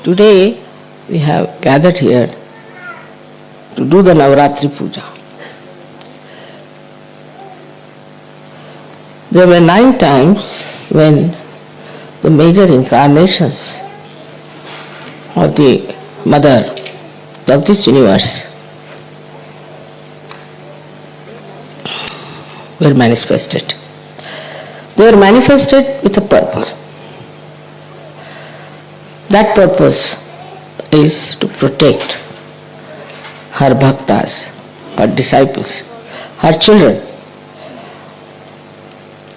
Today we have gathered here to do the Navaratri puja. There were 9 times when the major incarnations of the Mother of this universe were manifested. They were manifested with a purpose. That purpose is to protect her bhaktas, her disciples, her children.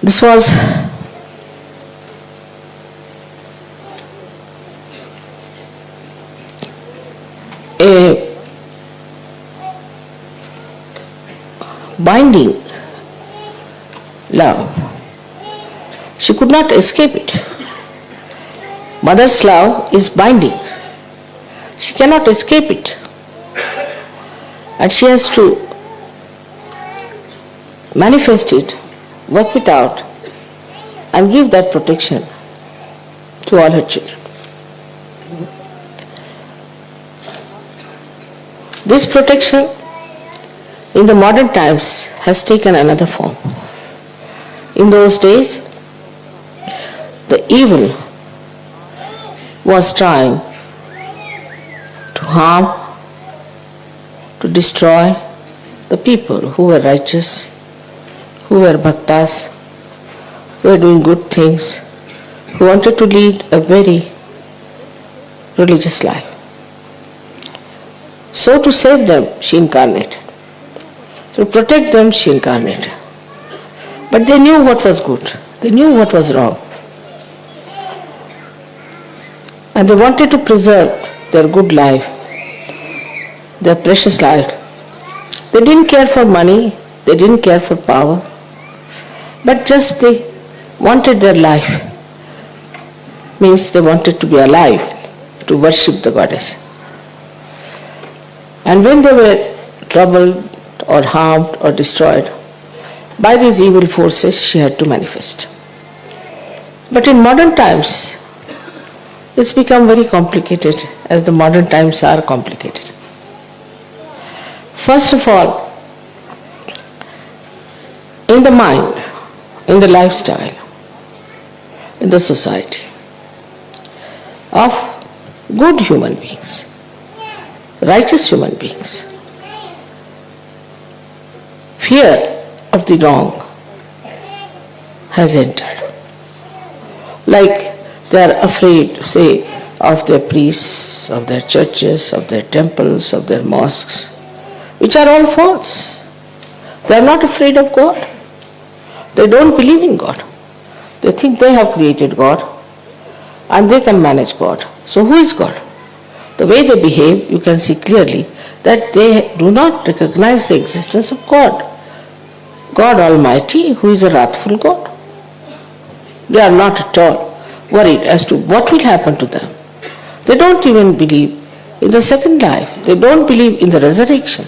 This was a binding love. She could not escape it. Mother's love is binding. She cannot escape it. And she has to manifest it, work it out, and give that protection to all her children. This protection in the modern times has taken another form. In those days, the evil was trying to harm, to destroy the people who were righteous, who were bhaktas, who were doing good things, who wanted to lead a very religious life. So to save them, she incarnated. To protect them, she incarnated. But they knew what was good. They knew what was wrong. And they wanted to preserve their good life, their precious life. They didn't care for money, they didn't care for power, but just they wanted their life. Means they wanted to be alive, to worship the goddess. And when they were troubled or harmed or destroyed by these evil forces, she had to manifest. But in modern times, it's become very complicated, as the modern times are complicated. First of all, in the mind, in the lifestyle, in the society of good human beings, righteous human beings, fear of the wrong has entered. Like they are afraid, say, of their priests, of their churches, of their temples, of their mosques, which are all false. They are not afraid of God. They don't believe in God. They think they have created God and they can manage God. So who is God? The way they behave, you can see clearly that they do not recognize the existence of God. God Almighty, who is a wrathful God. They are not at all worried as to what will happen to them. They don't even believe in the second life. They don't believe in the resurrection.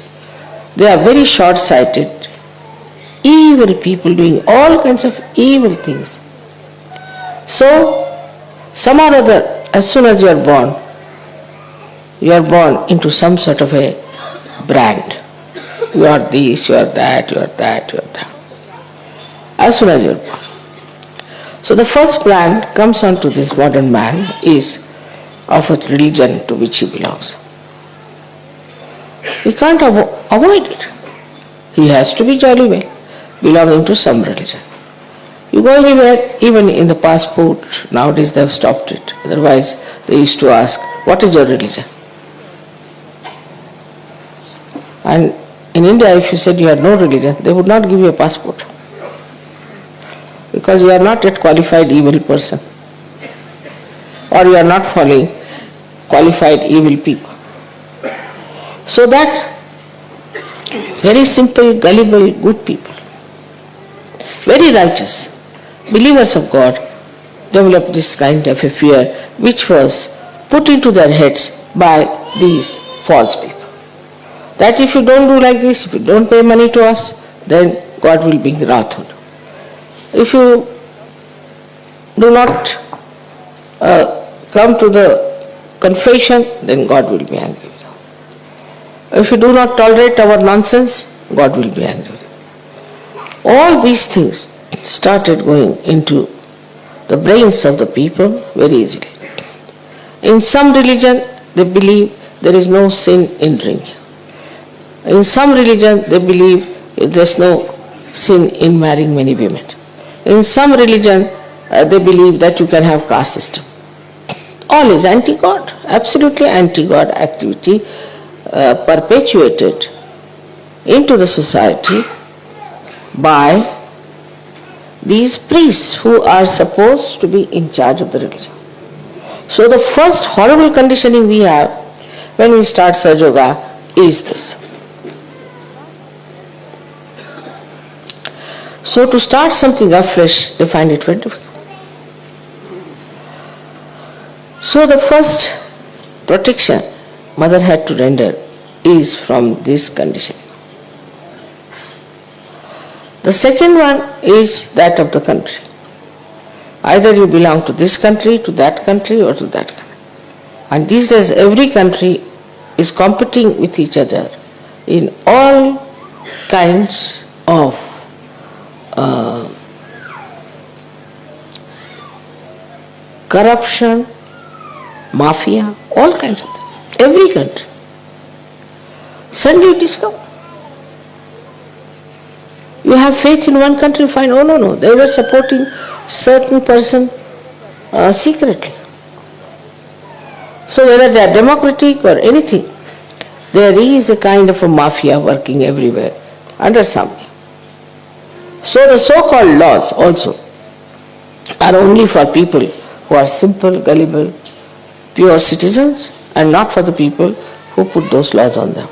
They are very short-sighted, evil people doing all kinds of evil things. So, somehow or other, as soon as you are born into some sort of a brand. You are this, you are that, you are that, you are that. As soon as you are born. So the first brand comes onto this modern man is of a religion to which he belongs. We can't avoid it. He has to be jolly well belonging to some religion. You go anywhere, even in the passport, nowadays they have stopped it. Otherwise they used to ask, what is your religion? And in India, if you said you had no religion, they would not give you a passport. Because you are not yet qualified evil person. Or you are not following qualified evil people. So that very simple, gullible, good people, very righteous, believers of God, developed this kind of a fear which was put into their heads by these false people. That if you don't do like this, if you don't pay money to us, then God will bring wrath on you. If you do not come to the confession, then God will be angry with you. If you do not tolerate our nonsense, God will be angry with you. All these things started going into the brains of the people very easily. In some religion, they believe there is no sin in drinking. In some religion, they believe there is no sin in marrying many women. In some religion, they believe that you can have caste system. All is anti-God, absolutely anti-God activity perpetuated into the society by these priests who are supposed to be in charge of the religion. So the first horrible conditioning we have when we start Sahajayoga is this. So to start something afresh, they find it very difficult. So the first protection mother had to render is from this condition. The second one is that of the country. Either you belong to this country, to that country, or to that country. And these days every country is competing with each other in all kinds of corruption, mafia, all kinds of things. Every country. Suddenly you discover. You have faith in one country, find, oh no, they were supporting certain person secretly. So whether they are democratic or anything, there is a kind of a mafia working everywhere under some. So the so-called laws also are only for people who are simple, gullible, pure citizens, and not for the people who put those laws on them.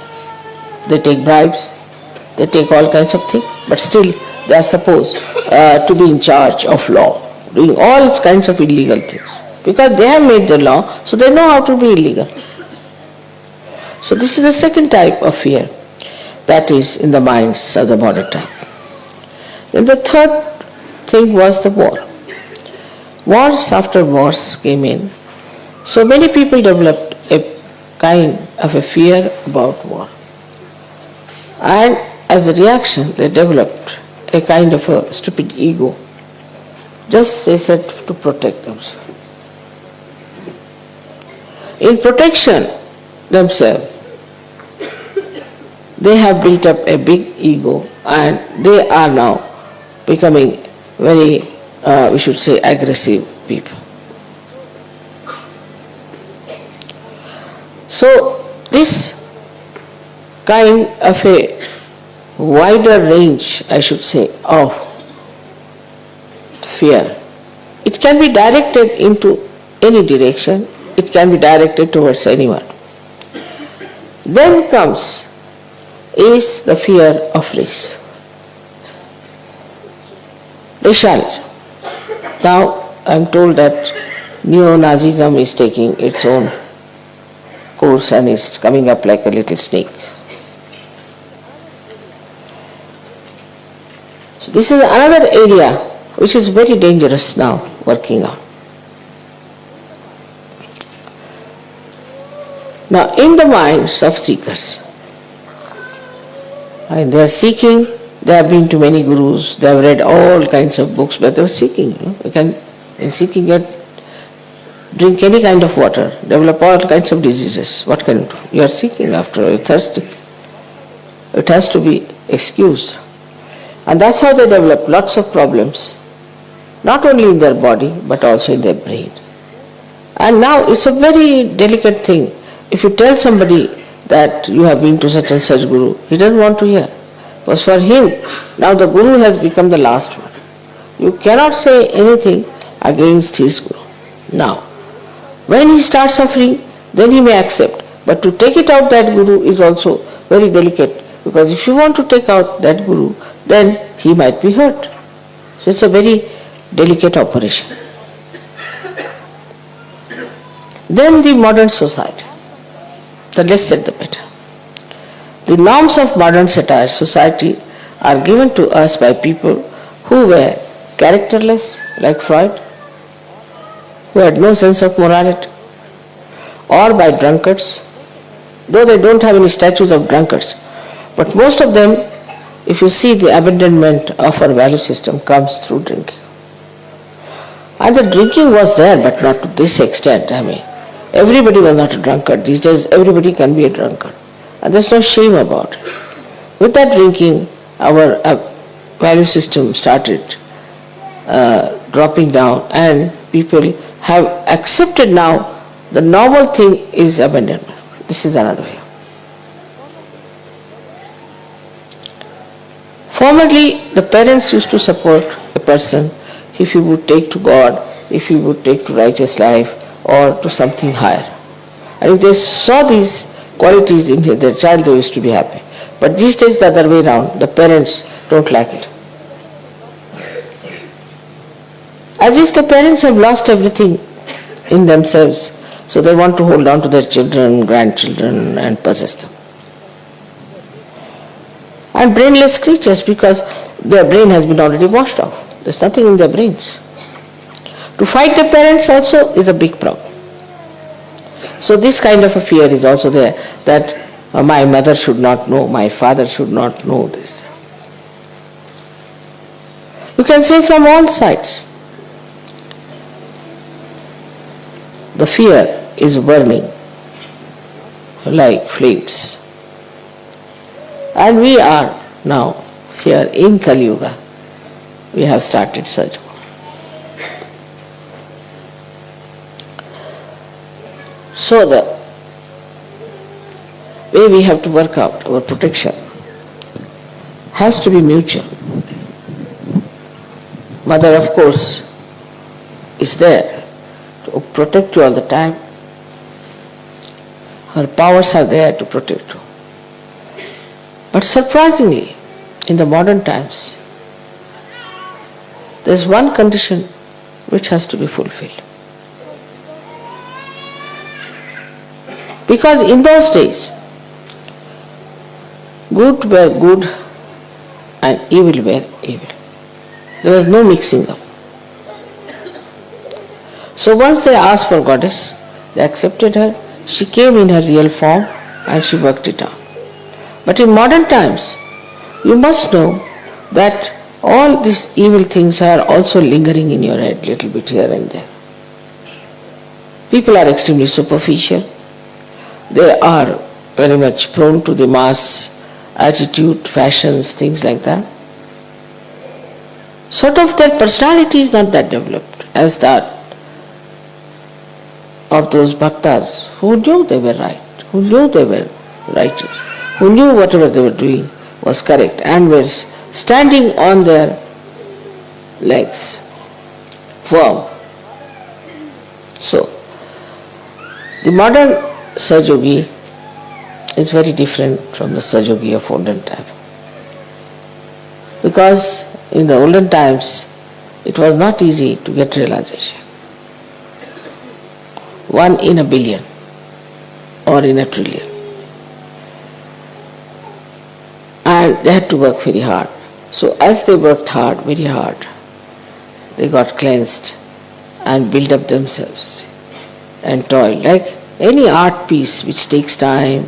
They take bribes, they take all kinds of things, but still they are supposed to be in charge of law, doing all kinds of illegal things. Because they have made the law, so they know how to be illegal. So this is the second type of fear that is in the minds of the modern time. Then the third thing was the war. Wars after wars came in. So many people developed a kind of a fear about war. And as a reaction, they developed a kind of a stupid ego. Just they said to protect themselves. In protection themselves, they have built up a big ego and they are now becoming very, we should say, aggressive people. So this kind of a wider range, I should say, of fear, it can be directed into any direction, it can be directed towards anyone. Then comes is the fear of race. Racialism. Now I am told that neo-Nazism is taking its own course and is coming up like a little snake. So this is another area which is very dangerous now working on. Now in the minds of seekers, and they are seeking, they have been to many gurus, they have read all kinds of books, but they are seeking. You can, in seeking it, drink any kind of water, develop all kinds of diseases. What can you do? You are seeking after, you are thirsty. It has to be excused. And that's how they develop lots of problems, not only in their body, but also in their brain. And now it's a very delicate thing. If you tell somebody that you have been to such and such guru, he doesn't want to hear. Because for him, now the guru has become the last one. You cannot say anything against his guru. Now, when he starts suffering, then he may accept. But to take it out that guru is also very delicate. Because if you want to take out that guru, then he might be hurt. So it's a very delicate operation. Then the modern society. The less said the better. The norms of modern society are given to us by people who were characterless, like Freud, who had no sense of morality, or by drunkards, though they don't have any statues of drunkards. But most of them, if you see the abandonment of our value system, comes through drinking. And the drinking was there, but not to this extent. Everybody was not a drunkard. These days, everybody can be a drunkard. And there's no shame about it. With that drinking, our value system started dropping down, and people have accepted now the normal thing is abandonment. This is another view. Formerly, the parents used to support a person if he would take to God, if he would take to righteous life or to something higher. And if they saw these qualities in their child, they used to be happy. But these days the other way around, the parents don't like it. As if the parents have lost everything in themselves, so they want to hold on to their children, grandchildren and possess them. And brainless creatures, because their brain has been already washed off. There's nothing in their brains. To fight the parents also is a big problem. So this kind of a fear is also there, that my mother should not know, my father should not know this. You can say from all sides. The fear is burning like flames. And we are now here in Kali Yuga. We have started Sahajyog. So the way we have to work out our protection has to be mutual. Mother, of course, is there to protect you all the time. Her powers are there to protect you. But surprisingly, in the modern times, there is one condition which has to be fulfilled. Because in those days, good were good and evil were evil. There was no mixing up. So once they asked for goddess, they accepted her, she came in her real form and she worked it out. But in modern times, you must know that all these evil things are also lingering in your head, little bit here and there. People are extremely superficial. They are very much prone to the mass attitude, fashions, things like that. Sort of their personality is not that developed as that of those bhaktas who knew they were right, who knew they were righteous, who knew whatever they were doing was correct and were standing on their legs, firm. So, the modern Sahajayogi is very different from the Sahajayogi of olden time. Because in the olden times, it was not easy to get realization. 1 in a billion or in a trillion. And they had to work very hard. So as they worked hard, very hard, they got cleansed and built up themselves and toiled. Like any art piece which takes time,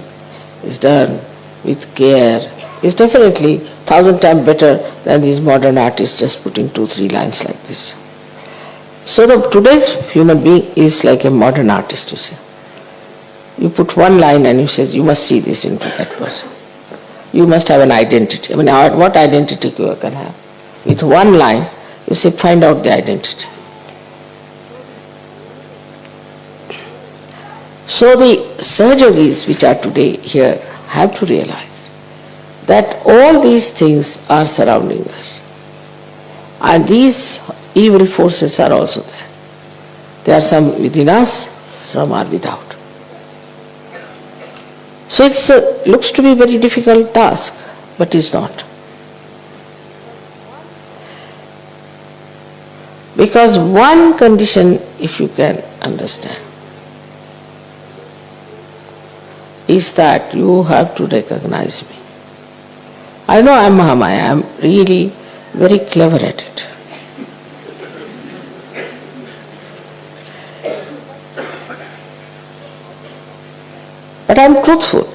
is done with care, is definitely 1,000 times better than these modern artists just putting 2-3 lines like this. So today's human being is like a modern artist, you see. You put one line and you say, you must see this into that person. You must have an identity. What identity you can have? With one line, you say, find out the identity. So the Sahajyogis which are today here have to realize that all these things are surrounding us. And these evil forces are also there. There are some within us, some are without. So it looks to be a very difficult task, but it's not. Because one condition, if you can understand, is that you have to recognize me. I know I am Mahamaya, I am really very clever at it. But I am truthful.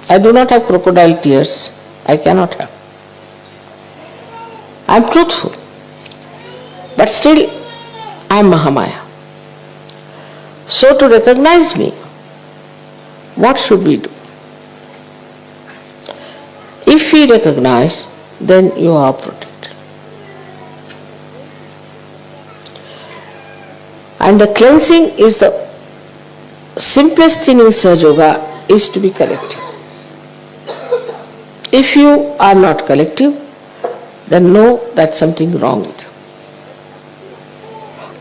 I do not have crocodile tears. I cannot have. I am truthful. But still, I am Mahamaya. So to recognize me, what should we do? If we recognize, then you are protected. And the cleansing is the simplest thing in Sahajayoga, is to be collective. If you are not collective, then know that something wrong with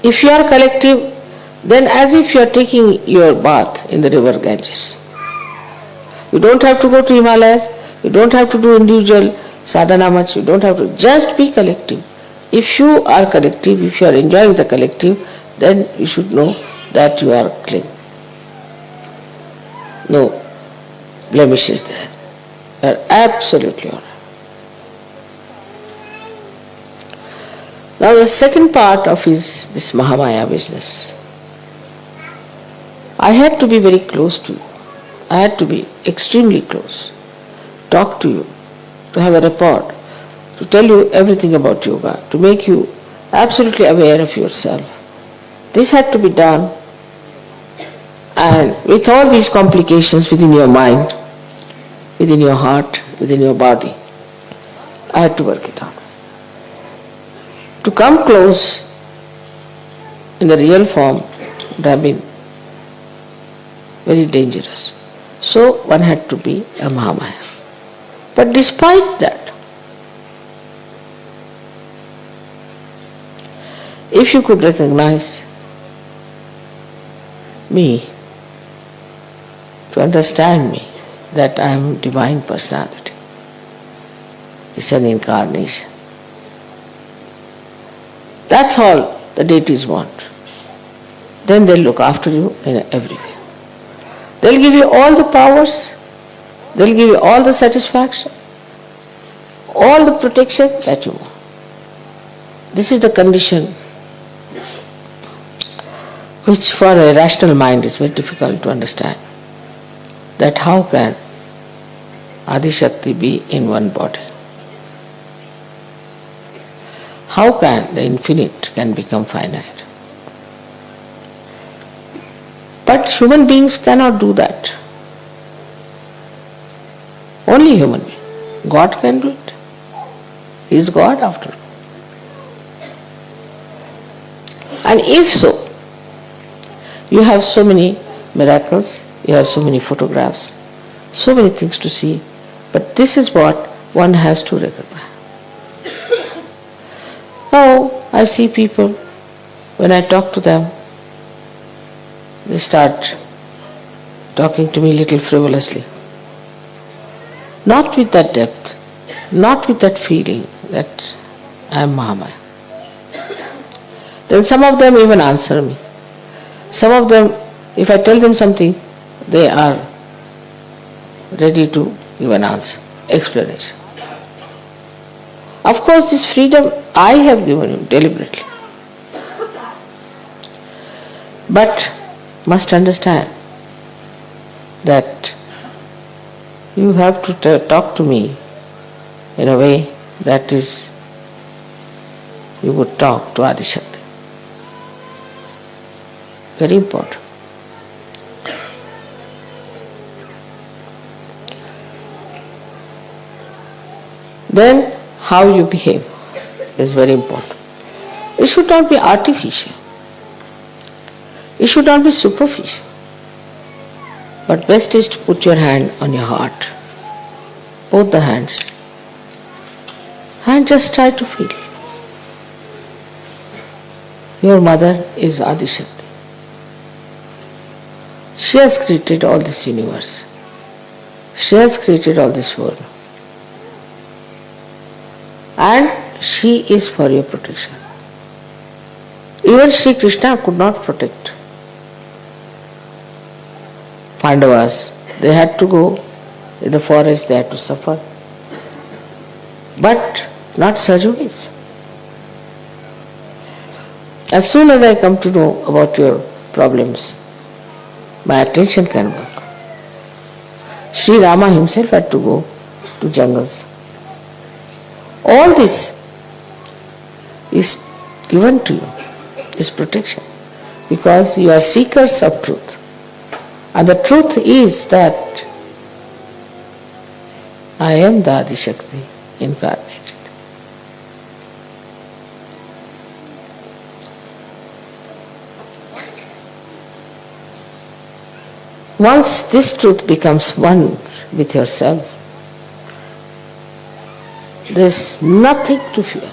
you. If you are collective, then as if you are taking your bath in the river Ganges. You don't have to go to Himalayas, you don't have to do individual sadhana much, you don't have to, just be collective. If you are collective, if you are enjoying the collective, then you should know that you are clean. No blemishes there. You are absolutely all right. Now the second part of this Mahamaya business. I had to be very close to you. I had to be extremely close. Talk to you, to have a rapport, to tell you everything about yoga, to make you absolutely aware of yourself. This had to be done, and with all these complications within your mind, within your heart, within your body, I had to work it out. To come close in the real form would have been very dangerous. So one had to be a Mahamaya. But despite that, if you could recognize me, to understand me, that I am Divine Personality, it's an incarnation. That's all the deities want. Then they'll look after you in every way. They'll give you all the powers, they'll give you all the satisfaction, all the protection that you want. This is the condition which for a rational mind is very difficult to understand. That how can Adi Shakti be in one body? How can the infinite can become finite? But human beings cannot do that. Only human being. God can do it. He is God after all. And if so, you have so many miracles, you have so many photographs, so many things to see, but this is what one has to recognize. Now, I see people, when I talk to them, they start talking to me a little frivolously. Not with that depth, not with that feeling that I am Mahamaya. Then some of them even answer me. Some of them, if I tell them something, they are ready to give an answer, explanation. Of course, this freedom I have given you deliberately. But must understand that you have to talk to me in a way that is, you would talk to Adi Shakti. Very important. Then how you behave is very important. It should not be artificial. It should not be superficial. But best is to put your hand on your heart, both the hands, and just try to feel. Your mother is Adi Shakti. She has created all this universe. She has created all this world. And she is for your protection. Even Sri Krishna could not protect Pandavas. They had to go in the forest, they had to suffer. But not Sahajyogis. As soon as I come to know about your problems, my attention can work. Sri Rama himself had to go to jungles. All this is given to you, this protection, because you are seekers of truth. And the truth is that I am the Adi Shakti incarnated. Once this truth becomes one with yourself, there is nothing to fear,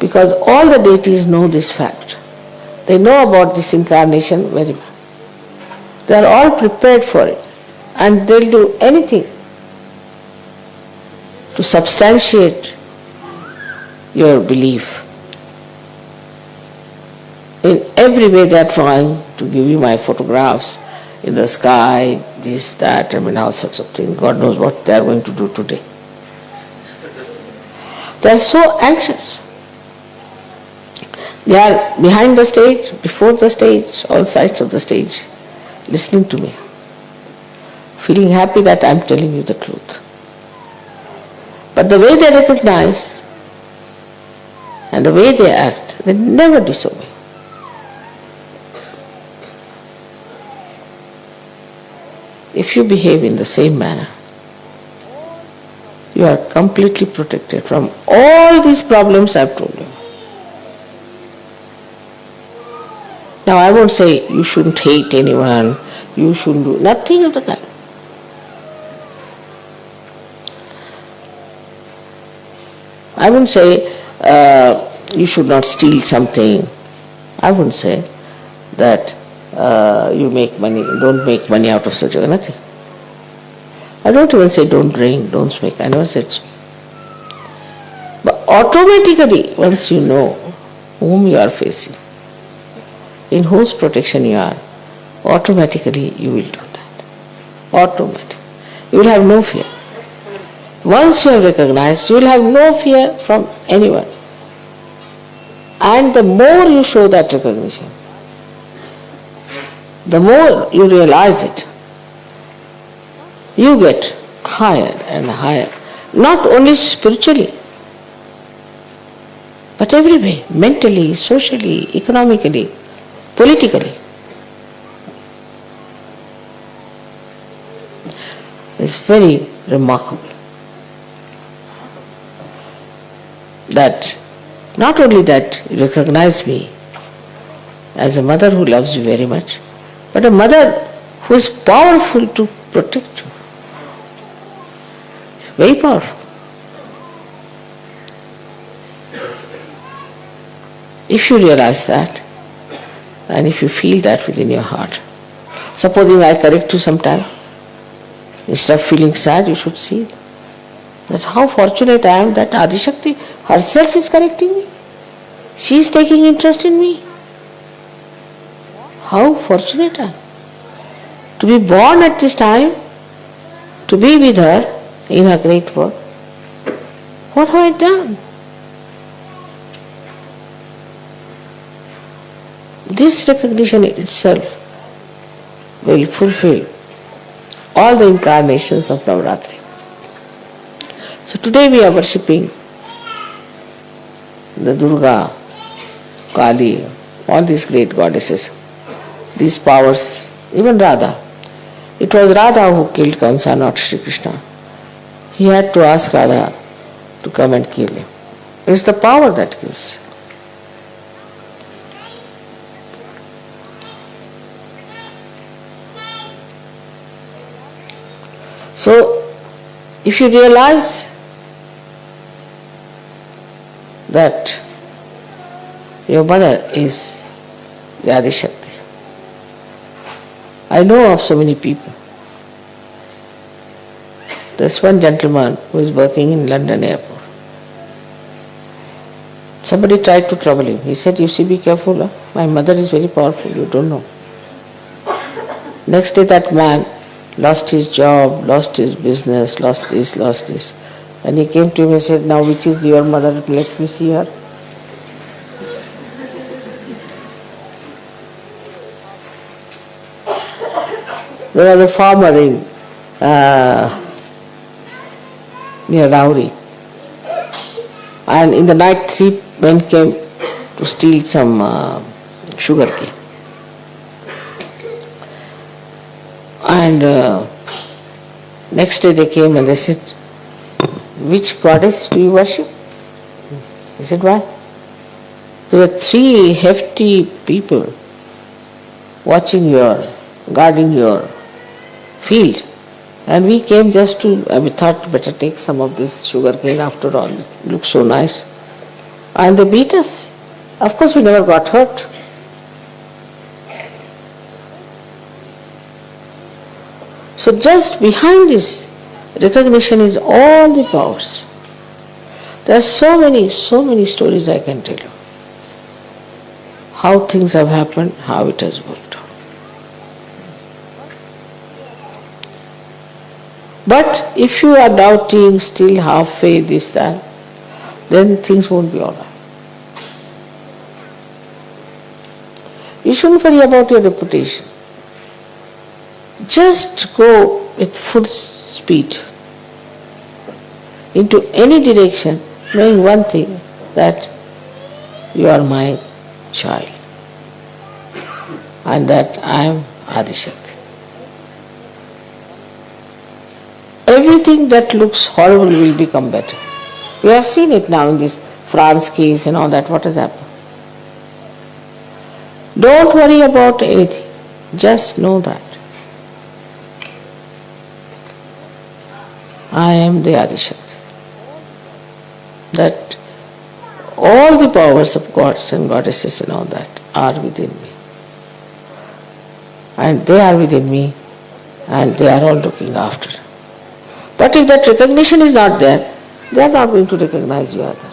because all the deities know this fact. They know about this incarnation very well. They are all prepared for it, and they'll do anything to substantiate your belief. In every way they are trying to give you my photographs in the sky, this, that, all sorts of things. God knows what they are going to do today. They are so anxious. They are behind the stage, before the stage, all sides of the stage, listening to me, feeling happy that I am telling you the truth. But the way they recognize and the way they act, they never disobey. If you behave in the same manner, you are completely protected from all these problems I have told you. Now I won't say you shouldn't hate anyone, you shouldn't do nothing of the kind. I wouldn't say you should not steal something. I wouldn't say that you make money, don't make money out of such a nothing. I don't even say don't drink, don't smoke. I never said so. But automatically, once you know whom you are facing, in whose protection you are, automatically you will do that. Automatically. You will have no fear. Once you have recognized, you will have no fear from anyone. And the more you show that recognition, the more you realize it, you get higher and higher. Not only spiritually, but every way, mentally, socially, economically, politically. It's very remarkable that not only that you recognize me as a mother who loves you very much, but a mother who is powerful to protect you. It's very powerful. If you realize that, and if you feel that within your heart, supposing I correct you sometime, instead of feeling sad, you should see that how fortunate I am that Adi Shakti herself is correcting me. She is taking interest in me. How fortunate I am to be born at this time, to be with her in her great work. What have I done? This recognition itself will fulfill all the incarnations of Navratri. So today we are worshipping the Durga, Kali, all these great goddesses, these powers, even Radha. It was Radha who killed Kamsa, not Sri Krishna. He had to ask Radha to come and kill him. It's the power that kills. So, if you realize that your mother is the Adi Shakti, I know of so many people. There's one gentleman who is working in London airport. Somebody tried to trouble him. He said, you see, be careful. Huh? My mother is very powerful, you don't know. Next day that man lost his job, lost his business, lost this. And he came to him and said, now which is your mother? Let me see her. There was a farmer in near Rauri. And in the night, 3 men came to steal some sugar cane. And next day they came and they said, "Which goddess do you worship?" I said, "Why?" There were 3 hefty people watching guarding your field. And we came just we thought better take some of this sugar cane after all. It looks so nice. And they beat us. Of course we never got hurt. So just behind this recognition is all the powers. There are so many stories I can tell you. How things have happened, how it has worked out. But if you are doubting, still half faith, this, that, then things won't be all right. You shouldn't worry about your reputation. Just go with full speed into any direction, knowing one thing, that you are my child and that I am Adishakti. Everything that looks horrible will become better. We have seen it now in this France case and all that. What has happened? Don't worry about anything. Just know that I am the Adishakti. That all the powers of gods and goddesses and all that are within me. And they are within me and they are all looking after. But if that recognition is not there, they are not going to recognize you either.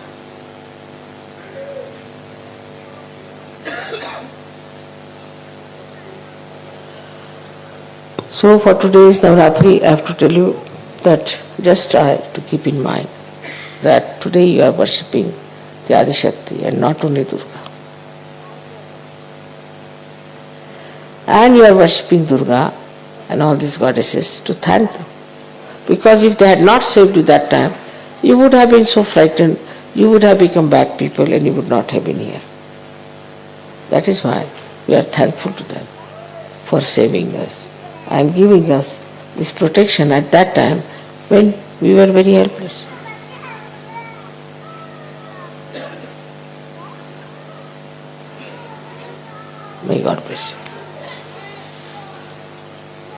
So for today's Navratri, I have to tell you that just try to keep in mind that today you are worshipping the Adishakti and not only Durga. And you are worshipping Durga and all these goddesses to thank them. Because if they had not saved you that time, you would have been so frightened, you would have become bad people and you would not have been here. That is why we are thankful to them for saving us and giving us this protection at that time when we were very helpless. May God bless you.